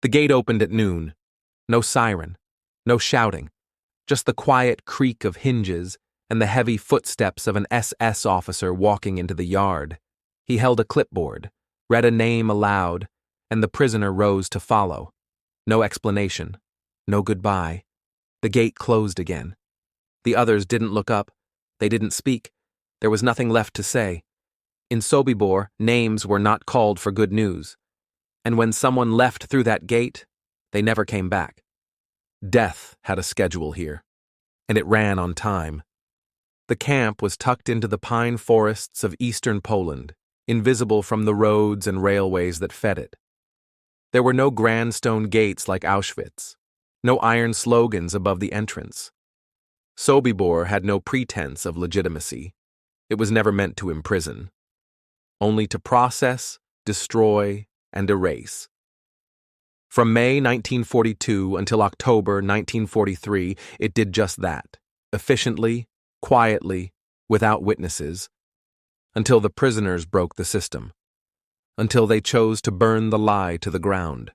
The gate opened at noon. No siren, no shouting, just the quiet creak of hinges and the heavy footsteps of an SS officer walking into the yard. He held a clipboard, read a name aloud, and the prisoner rose to follow. No explanation, no goodbye. The gate closed again. The others didn't look up. They didn't speak. There was nothing left to say. In Sobibor, names were not called for good news. And when someone left through that gate, they never came back. Death had a schedule here, and it ran on time. The camp was tucked into the pine forests of eastern Poland, invisible from the roads and railways that fed it. There were no grand stone gates like Auschwitz, no iron slogans above the entrance. Sobibor had no pretense of legitimacy. It was never meant to imprison, only to process, destroy, and erase. From May 1942 until October 1943, it did just that, efficiently, quietly, without witnesses, until the prisoners broke the system, until they chose to burn the lie to the ground.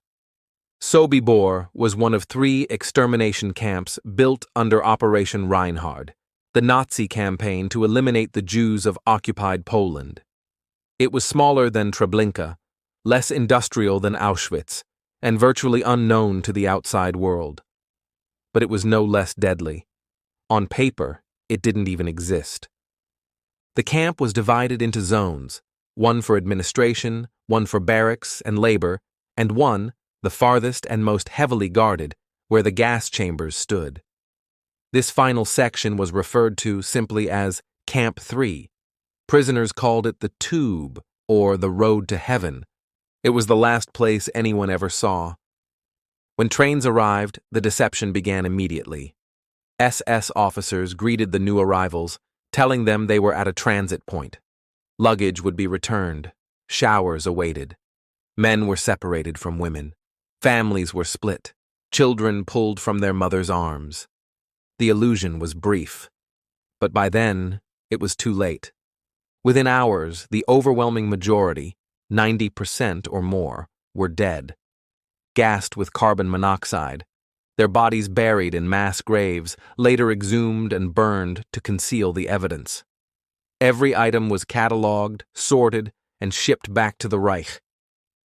Sobibor was one of 3 extermination camps built under Operation Reinhard, the Nazi campaign to eliminate the Jews of occupied Poland. It was smaller than Treblinka, less industrial than Auschwitz, and virtually unknown to the outside world. But it was no less deadly. On paper, it didn't even exist. The camp was divided into zones, one for administration, one for barracks and labor, and one, the farthest and most heavily guarded, where the gas chambers stood. This final section was referred to simply as Camp 3. Prisoners called it the Tube, or the Road to Heaven. It was the last place anyone ever saw. When trains arrived, the deception began immediately. SS officers greeted the new arrivals, telling them they were at a transit point. Luggage would be returned. Showers awaited. Men were separated from women. Families were split. Children pulled from their mothers' arms. The illusion was brief. But by then, it was too late. Within hours, the overwhelming majority, 90% or more, were dead, gassed with carbon monoxide, their bodies buried in mass graves, later exhumed and burned to conceal the evidence. Every item was catalogued, sorted, and shipped back to the Reich.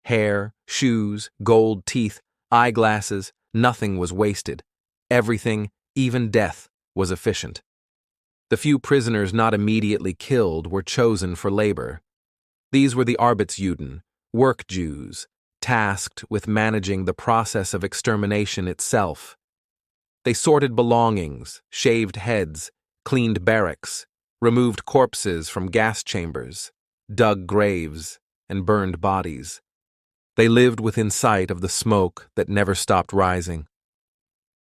Hair, shoes, gold teeth, eyeglasses, nothing was wasted. Everything, even death, was efficient. The few prisoners not immediately killed were chosen for labor. These were the Arbeitsjuden, work Jews, tasked with managing the process of extermination itself. They sorted belongings, shaved heads, cleaned barracks, removed corpses from gas chambers, dug graves, and burned bodies. They lived within sight of the smoke that never stopped rising.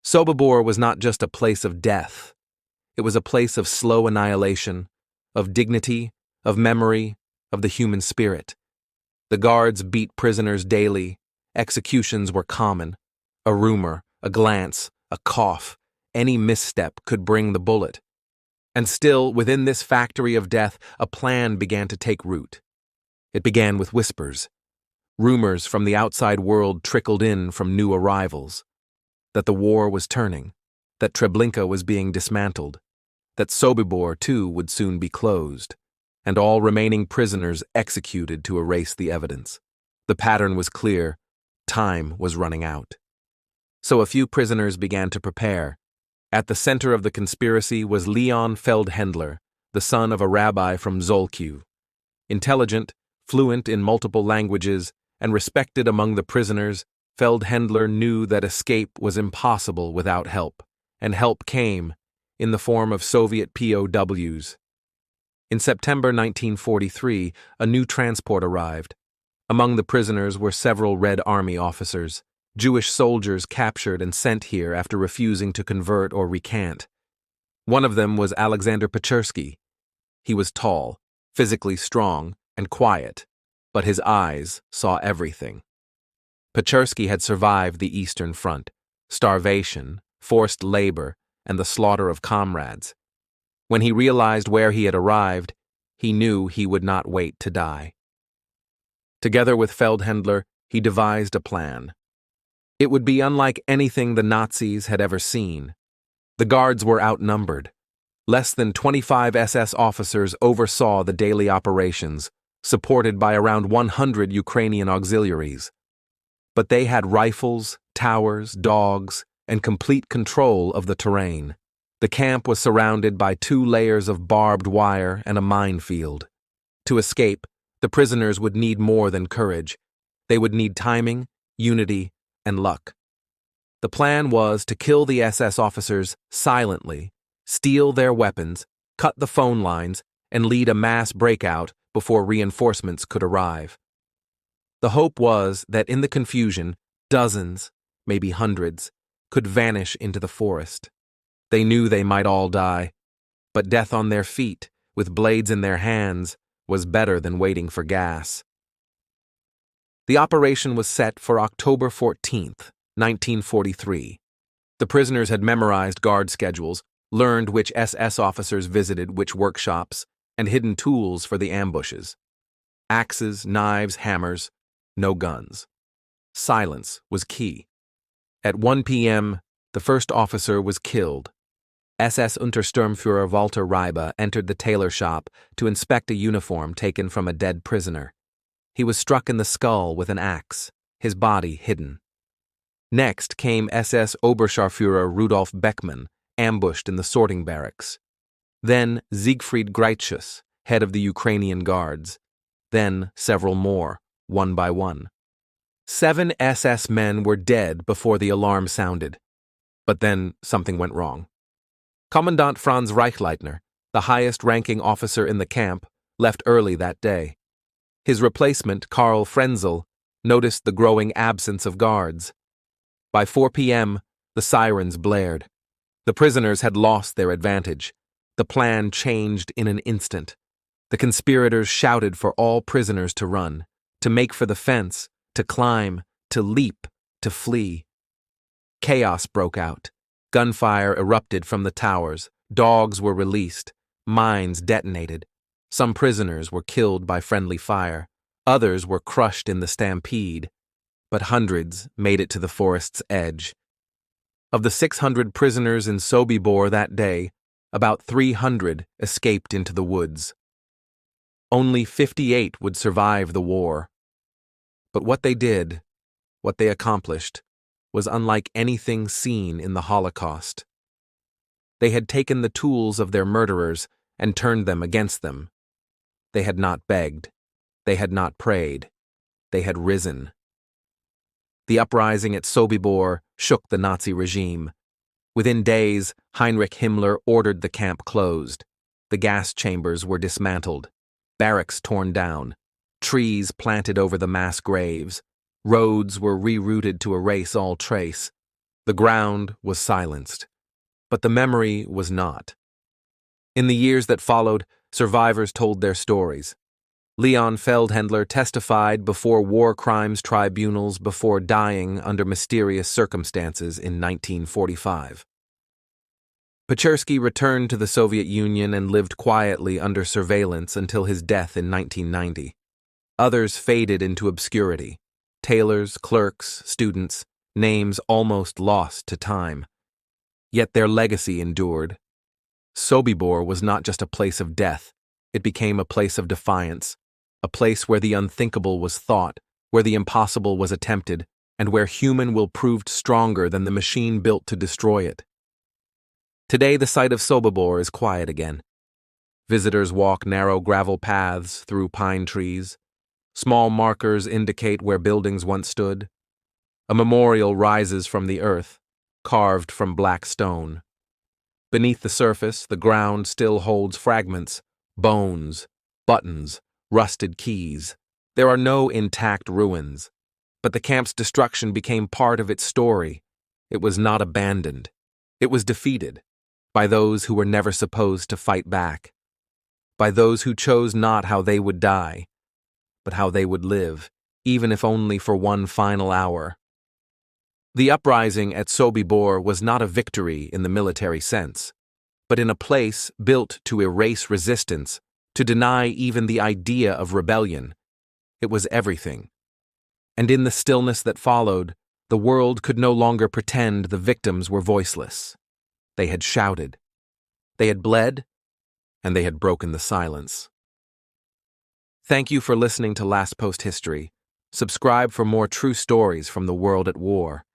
Sobibor was not just a place of death. It was a place of slow annihilation, of dignity, of memory, of the human spirit. The guards beat prisoners daily. Executions were common. A rumor, a glance, a cough, any misstep could bring the bullet. And still, within this factory of death, a plan began to take root. It began with whispers. Rumors from the outside world trickled in from new arrivals. That the war was turning, that Treblinka was being dismantled, that Sobibor, too, would soon be closed, and all remaining prisoners executed to erase the evidence. The pattern was clear. Time was running out. So a few prisoners began to prepare. At the center of the conspiracy was Leon Feldhendler, the son of a rabbi from Zolkiw. Intelligent, fluent in multiple languages, and respected among the prisoners, Feldhendler knew that escape was impossible without help, and help came in the form of Soviet POWs. In September 1943, a new transport arrived. Among the prisoners were several Red Army officers, Jewish soldiers captured and sent here after refusing to convert or recant. One of them was Alexander Pechersky. He was tall, physically strong, and quiet, but his eyes saw everything. Pechersky had survived the Eastern Front, starvation, forced labor, and the slaughter of comrades. When he realized where he had arrived, he knew he would not wait to die. Together with Feldhendler, he devised a plan. It would be unlike anything the Nazis had ever seen. The guards were outnumbered. Less than 25 SS officers oversaw the daily operations, supported by around 100 Ukrainian auxiliaries. But they had rifles, towers, dogs, and complete control of the terrain. The camp was surrounded by 2 layers of barbed wire and a minefield. To escape, the prisoners would need more than courage. They would need timing, unity, and luck. The plan was to kill the SS officers silently, steal their weapons, cut the phone lines, and lead a mass breakout before reinforcements could arrive. The hope was that in the confusion, dozens, maybe hundreds, could vanish into the forest. They knew they might all die, but death on their feet, with blades in their hands, was better than waiting for gas. The operation was set for October 14th, 1943. The prisoners had memorized guard schedules, learned which SS officers visited which workshops, and hidden tools for the ambushes. Axes, knives, hammers, no guns. Silence was key. At 1 p.m., the first officer was killed. SS Untersturmführer Walter Reibe entered the tailor shop to inspect a uniform taken from a dead prisoner. He was struck in the skull with an axe, his body hidden. Next came SS Oberscharführer Rudolf Beckmann, ambushed in the sorting barracks. Then Siegfried Greitschus, head of the Ukrainian Guards. Then several more, one by one. 7 SS men were dead before the alarm sounded. But then something went wrong. Commandant Franz Reichleitner, the highest-ranking officer in the camp, left early that day. His replacement, Karl Frenzel, noticed the growing absence of guards. By 4 p.m., the sirens blared. The prisoners had lost their advantage. The plan changed in an instant. The conspirators shouted for all prisoners to run, to make for the fence, to climb, to leap, to flee. Chaos broke out. Gunfire erupted from the towers, dogs were released, mines detonated. Some prisoners were killed by friendly fire, others were crushed in the stampede, but hundreds made it to the forest's edge. Of the 600 prisoners in Sobibor that day, about 300 escaped into the woods. Only 58 would survive the war. But what they did, what they accomplished, was unlike anything seen in the Holocaust. They had taken the tools of their murderers and turned them against them. They had not begged. They had not prayed. They had risen. The uprising at Sobibor shook the Nazi regime. Within days, Heinrich Himmler ordered the camp closed. The gas chambers were dismantled, barracks torn down, trees planted over the mass graves. Roads were rerouted to erase all trace. The ground was silenced. But the memory was not. In the years that followed, survivors told their stories. Leon Feldhendler testified before war crimes tribunals before dying under mysterious circumstances in 1945. Pechersky returned to the Soviet Union and lived quietly under surveillance until his death in 1990. Others faded into obscurity. Tailors, clerks, students, names almost lost to time. Yet their legacy endured. Sobibor was not just a place of death, it became a place of defiance, a place where the unthinkable was thought, where the impossible was attempted, and where human will proved stronger than the machine built to destroy it. Today the site of Sobibor is quiet again. Visitors walk narrow gravel paths through pine trees. Small markers indicate where buildings once stood. A memorial rises from the earth, carved from black stone. Beneath the surface, the ground still holds fragments, bones, buttons, rusted keys. There are no intact ruins, but the camp's destruction became part of its story. It was not abandoned. It was defeated by those who were never supposed to fight back, by those who chose not how they would die, but how they would live, even if only for one final hour. The uprising at Sobibor was not a victory in the military sense, but in a place built to erase resistance, to deny even the idea of rebellion. It was everything. And in the stillness that followed, The world could no longer pretend the victims were voiceless. They had shouted. They had bled, and they had broken the silence. Thank you for listening to Last Post History. Subscribe for more true stories from the world at war.